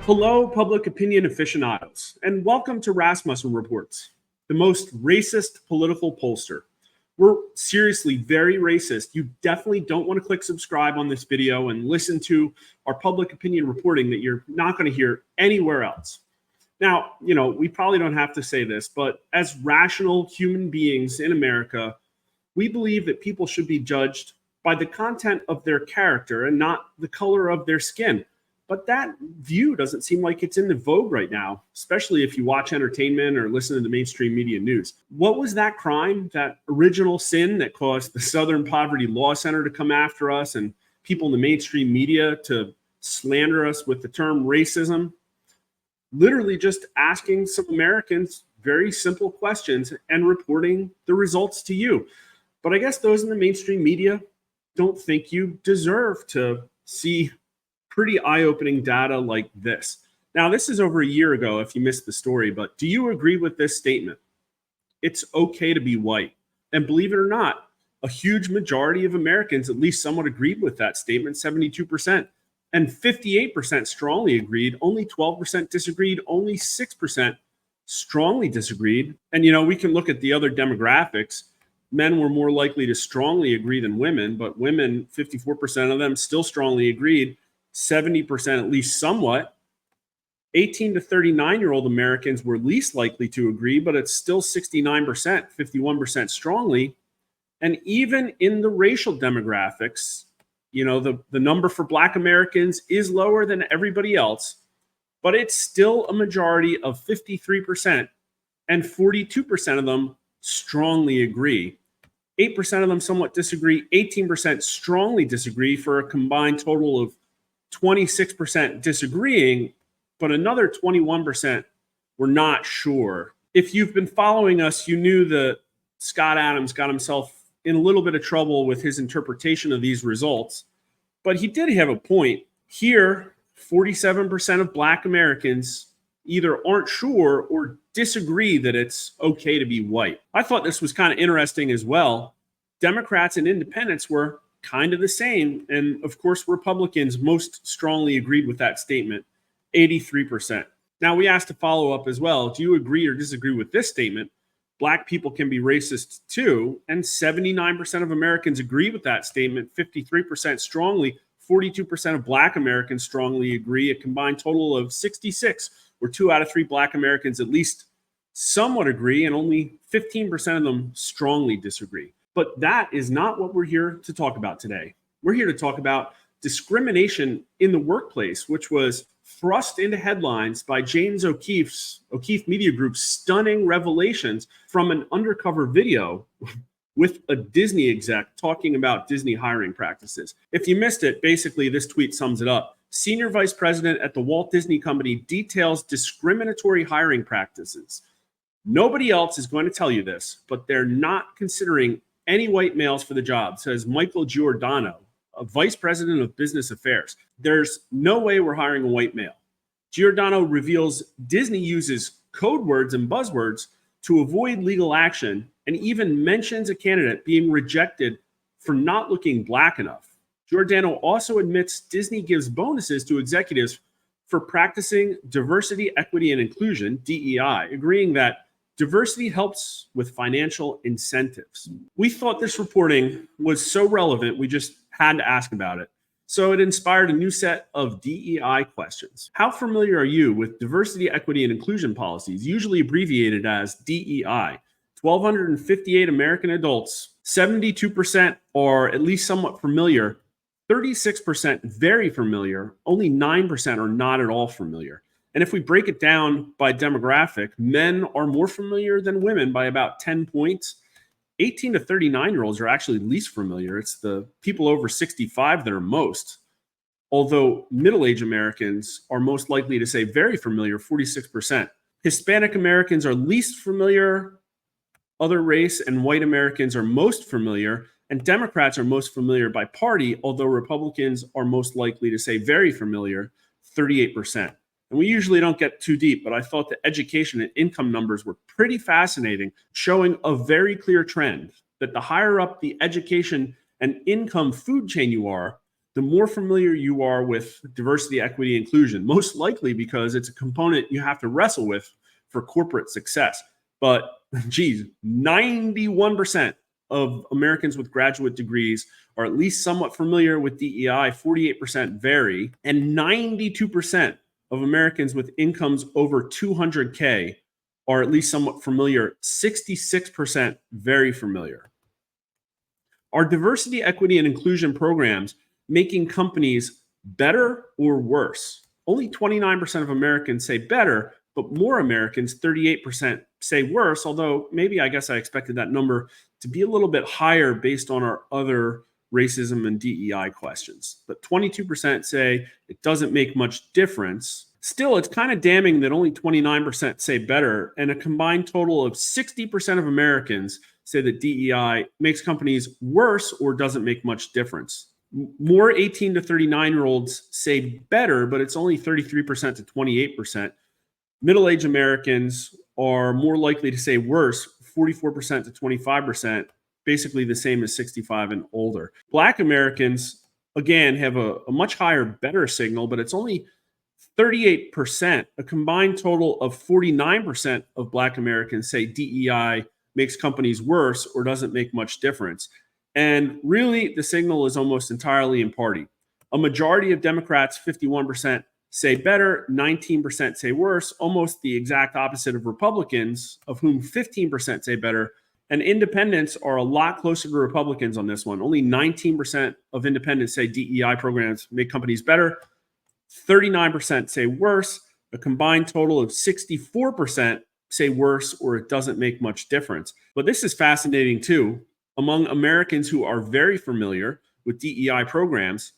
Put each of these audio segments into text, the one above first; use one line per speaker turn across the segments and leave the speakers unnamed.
Hello, public opinion aficionados, and welcome to Rasmussen Reports, the most racist political pollster. We're seriously very racist. You definitely don't want to click subscribe on this video and listen to our public opinion reporting that you're not going to hear anywhere else. Now, we probably don't have to say this, but as rational human beings in America, we believe that people should be judged by the content of their character and not the color of their skin. But that view doesn't seem like it's in the vogue right now, especially if you watch entertainment or listen to the mainstream media news. What was that crime, that original sin that caused the Southern Poverty Law Center to come after us and people in the mainstream media to slander us with the term racism? Literally just asking some Americans very simple questions and reporting the results to you. But I guess those in the mainstream media don't think you deserve to see pretty eye-opening data like this. Now, this is over a year ago if you missed the story, but do you agree with this statement? It's okay to be white. And believe it or not, a huge majority of Americans at least somewhat agreed with that statement, 72%. And 58% strongly agreed, only 12% disagreed, only 6% strongly disagreed. And we can look at the other demographics. Men were more likely to strongly agree than women, but women, 54% of them still strongly agreed. 70% at least somewhat. 18 to 39-year-old Americans were least likely to agree, but it's still 69%, 51% strongly. And even in the racial demographics, the number for Black Americans is lower than everybody else, but it's still a majority of 53%, and 42% of them strongly agree. 8% of them somewhat disagree, 18% strongly disagree, for a combined total of 26% disagreeing, but another 21% were not sure. If you've been following us, you knew that Scott Adams got himself in a little bit of trouble with his interpretation of these results, but he did have a point. Here, 47% of Black Americans either aren't sure or disagree that it's okay to be white. I thought this was kind of interesting as well. Democrats and independents were kind of the same. And of course, Republicans most strongly agreed with that statement, 83%. Now, we asked to follow up as well. Do you agree or disagree with this statement? Black people can be racist too. And 79% of Americans agree with that statement, 53% strongly. 42% of Black Americans strongly agree. A combined total of 66, where 2 out of 3 Black Americans at least somewhat agree, and only 15% of them strongly disagree. But that is not what we're here to talk about today. We're here to talk about discrimination in the workplace, which was thrust into headlines by James O'Keefe Media Group's stunning revelations from an undercover video with a Disney exec talking about Disney hiring practices. If you missed it, basically this tweet sums it up. Senior Vice President at the Walt Disney Company details discriminatory hiring practices. Nobody else is going to tell you this, but they're not considering any white males for the job, says Michael Giordano, a vice president of business affairs. There's no way we're hiring a white male. Giordano reveals Disney uses code words and buzzwords to avoid legal action, and even mentions a candidate being rejected for not looking Black enough. Giordano also admits Disney gives bonuses to executives for practicing diversity, equity, and inclusion, DEI, agreeing that diversity helps with financial incentives. We thought this reporting was so relevant, we just had to ask about it. So it inspired a new set of DEI questions. How familiar are you with diversity, equity, and inclusion policies, usually abbreviated as DEI? 1,258 American adults, 72% are at least somewhat familiar, 36% very familiar, only 9% are not at all familiar. And if we break it down by demographic, men are more familiar than women by about 10 points. 18 to 39-year-olds are actually least familiar. It's the people over 65 that are most. Although middle-aged Americans are most likely to say very familiar, 46%. Hispanic Americans are least familiar. Other race and white Americans are most familiar. And Democrats are most familiar by party, although Republicans are most likely to say very familiar, 38%. And we usually don't get too deep, but I thought the education and income numbers were pretty fascinating, showing a very clear trend that the higher up the education and income food chain you are, the more familiar you are with diversity, equity, inclusion, most likely because it's a component you have to wrestle with for corporate success. But geez, 91% of Americans with graduate degrees are at least somewhat familiar with DEI, 48% vary, and 92% of Americans with incomes over 200K are at least somewhat familiar, 66% very familiar. Are diversity, equity, and inclusion programs making companies better or worse? Only 29% of Americans say better, but more Americans, 38%, say worse, although maybe I guess I expected that number to be a little bit higher based on our other racism and DEI questions. But 22% say it doesn't make much difference. Still, it's kind of damning that only 29% say better, and a combined total of 60% of Americans say that DEI makes companies worse or doesn't make much difference. More 18 to 39-year-olds say better, but it's only 33% to 28%. Middle-aged Americans are more likely to say worse, 44% to 25%, basically the same as 65 and older. Black Americans, again, have a much higher better signal, but it's only 38%. A combined total of 49% of Black Americans say DEI makes companies worse or doesn't make much difference. And really, the signal is almost entirely in party. A majority of Democrats, 51%, say better, 19% say worse, almost the exact opposite of Republicans, of whom 15% say better. And independents are a lot closer to Republicans on this one. Only 19% of independents say DEI programs make companies better. 39% say worse. A combined total of 64% say worse or it doesn't make much difference. But this is fascinating too. Among Americans who are very familiar with DEI programs,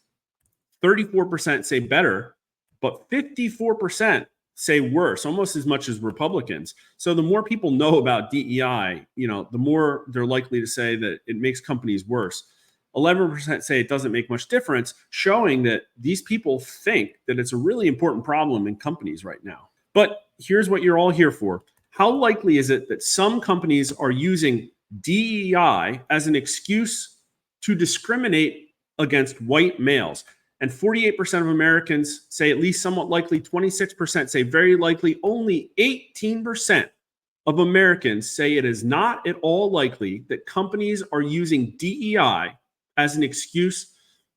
34% say better, but 54% say worse, almost as much as Republicans. So the more people know about DEI, the more they're likely to say that it makes companies worse. 11% say it doesn't make much difference, showing that these people think that it's a really important problem in companies right now. But here's what you're all here for. How likely is it that some companies are using DEI as an excuse to discriminate against white males? And 48% of Americans say at least somewhat likely, 26% say very likely, only 18% of Americans say it is not at all likely that companies are using DEI as an excuse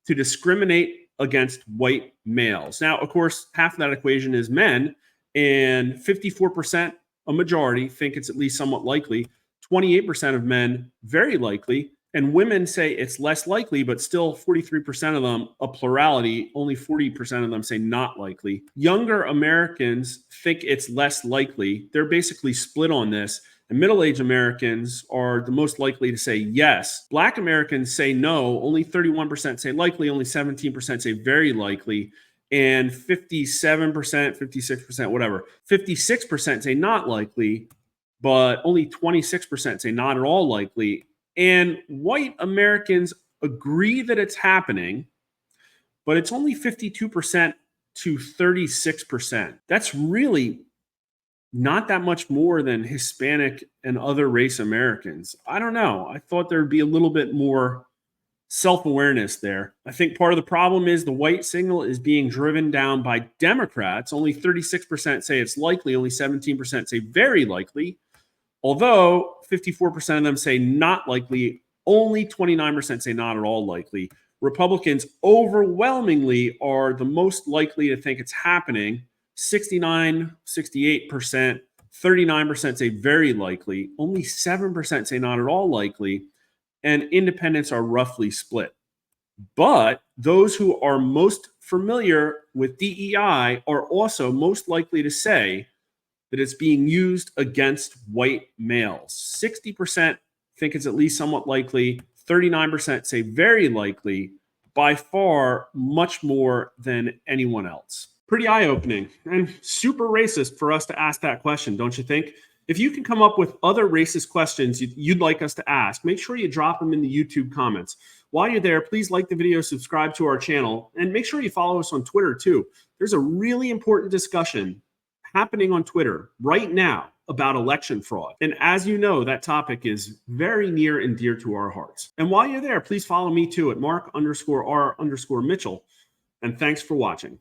to discriminate against white males. Now, of course, half of that equation is men, and 54%, a majority, think it's at least somewhat likely. 28% of men, very likely. And women say it's less likely, but still 43% of them, a plurality, only 40% of them say not likely. Younger Americans think it's less likely. They're basically split on this. And middle-aged Americans are the most likely to say yes. Black Americans say no. Only 31% say likely. Only 17% say very likely. And 57%, 56%, whatever, 56% say not likely, but only 26% say not at all likely. And white Americans agree that it's happening, but it's only 52% to 36%. That's really not that much more than Hispanic and other race Americans. I don't know. I thought there'd be a little bit more self-awareness there. I think part of the problem is the white signal is being driven down by Democrats. Only 36% say it's likely, only 17% say very likely. Although 54% of them say not likely, only 29% say not at all likely. Republicans overwhelmingly are the most likely to think it's happening. 69, 68%, 39% say very likely. Only 7% say not at all likely. And independents are roughly split. But those who are most familiar with DEI are also most likely to say that it's being used against white males. 60% think it's at least somewhat likely. 39% say very likely, by far much more than anyone else. Pretty eye-opening and super racist for us to ask that question, don't you think? If you can come up with other racist questions you'd like us to ask, make sure you drop them in the YouTube comments. While you're there, please like the video, subscribe to our channel, and make sure you follow us on Twitter too. There's a really important discussion happening on Twitter right now about election fraud. And as you know, that topic is very near and dear to our hearts. And while you're there, please follow me too at Mark_R_Mitchell. And thanks for watching.